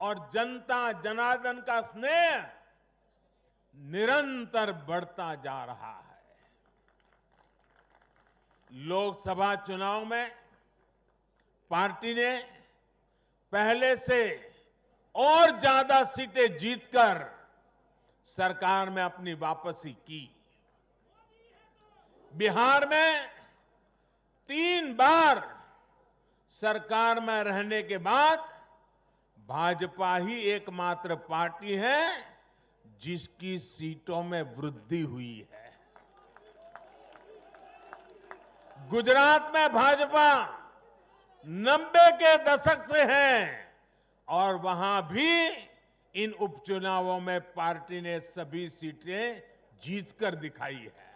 और जनता जनार्दन का स्नेह निरंतर बढ़ता जा रहा है। लोकसभा चुनाव में पार्टी ने पहले से और ज्यादा सीटें जीतकर सरकार में अपनी वापसी की। बिहार में 3 बार सरकार में रहने के बाद भाजपा ही एकमात्र पार्टी है जिसकी सीटों में वृद्धि हुई है। गुजरात में भाजपा 90 के दशक से है और वहां भी इन उपचुनावों में पार्टी ने सभी सीटें जीतकर दिखाई है।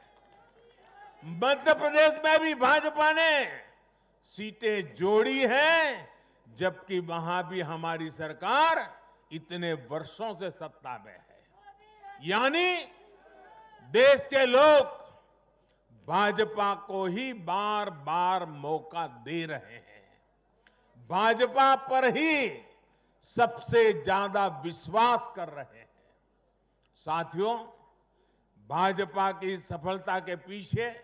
मध्य प्रदेश में भी भाजपा ने सीटें जोड़ी हैं, जबकि वहां भी हमारी सरकार इतने वर्षों से सत्ता में है। यानी देश के लोग भाजपा को ही बार बार मौका दे रहे हैं। भाजपा पर ही सबसे ज्यादा विश्वास कर रहे हैं। साथियों, भाजपा की सफलता के पीछे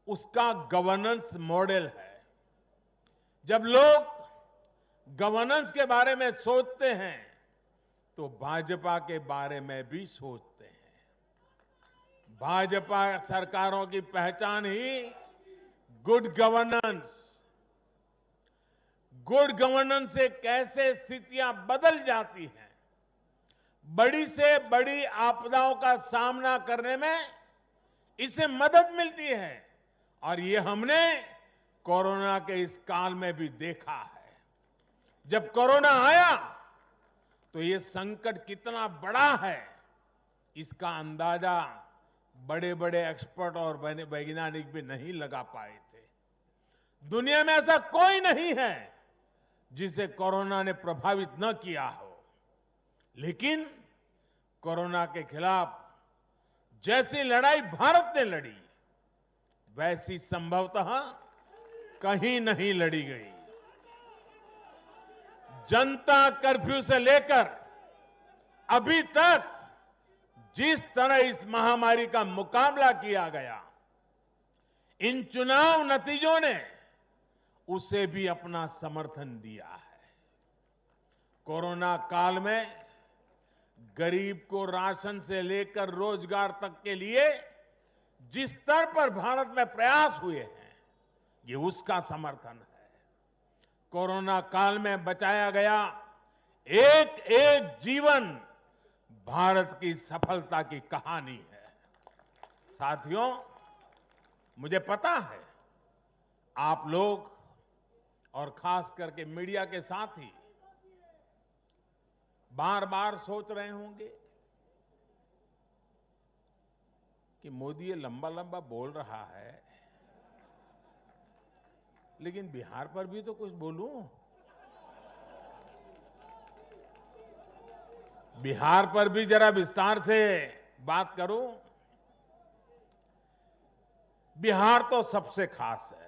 उसका गवर्नेंस मॉडल है। जब लोग गवर्नेंस के बारे में सोचते हैं तो भाजपा के बारे में भी सोचते हैं। भाजपा सरकारों की पहचान ही गुड गवर्नेंस। गुड गवर्नेंस से कैसे स्थितियां बदल जाती हैं, बड़ी से बड़ी आपदाओं का सामना करने में इससे मदद मिलती है। और ये हमने कोरोना के इस काल में भी देखा है। जब कोरोना आया तो ये संकट कितना बड़ा है, इसका अंदाजा बड़े बड़े एक्सपर्ट और वैज्ञानिक भी नहीं लगा पाए थे। दुनिया में ऐसा कोई नहीं है जिसे कोरोना ने प्रभावित न किया हो। लेकिन कोरोना के खिलाफ जैसी लड़ाई भारत ने लड़ी, वैसी संभवतः कहीं नहीं लड़ी गई। जनता कर्फ्यू से लेकर अभी तक जिस तरह इस महामारी का मुकाबला किया गया, इन चुनाव नतीजों ने उसे भी अपना समर्थन दिया है। कोरोना काल में गरीब को राशन से लेकर रोजगार तक के लिए जिस स्तर पर भारत में प्रयास हुए हैं, ये उसका समर्थन है। कोरोना काल में बचाया गया एक एक जीवन भारत की सफलता की कहानी है। साथियों, मुझे पता है आप लोग और खास करके मीडिया के साथी बार बार सोच रहे होंगे कि मोदी ये लंबा लंबा बोल रहा है, लेकिन बिहार पर भी तो कुछ बोलूं। बिहार पर भी जरा विस्तार से बात करूं। बिहार तो सबसे खास है।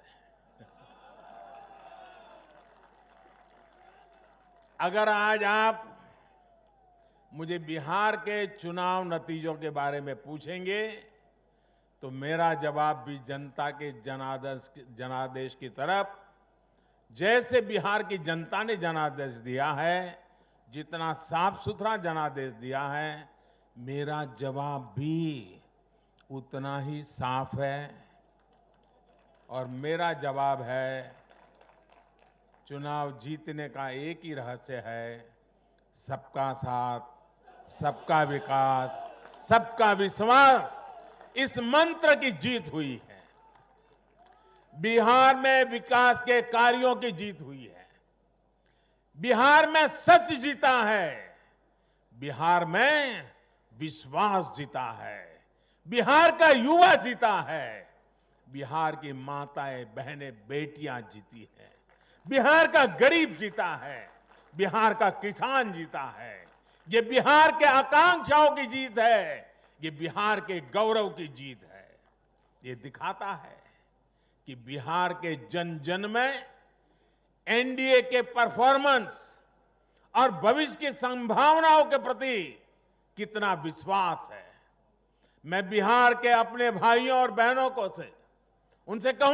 अगर आज आप मुझे बिहार के चुनाव नतीजों के बारे में पूछेंगे तो मेरा जवाब भी जनता के जनादेश की तरफ, जैसे बिहार की जनता ने जनादेश दिया है, जितना साफ सुथरा जनादेश दिया है, मेरा जवाब भी उतना ही साफ है। और मेरा जवाब है, चुनाव जीतने का एक ही रहस्य है, सबका साथ, सबका विकास, सबका विश्वास। इस मंत्र की जीत हुई है। बिहार में विकास के कार्यों की जीत हुई है। बिहार में सच जीता है। बिहार में विश्वास जीता है। बिहार का युवा जीता है। बिहार की माताएं, बहनें, बेटियां जीती हैं। बिहार का गरीब जीता है। बिहार का किसान जीता है। ये बिहार के आकांक्षाओं की जीत है। ये बिहार के गौरव की जीत है। ये दिखाता है कि बिहार के जन जन में एनडीए के परफॉर्मेंस और भविष्य की संभावनाओं के प्रति कितना विश्वास है। मैं बिहार के अपने भाइयों और बहनों को से उनसे कहूं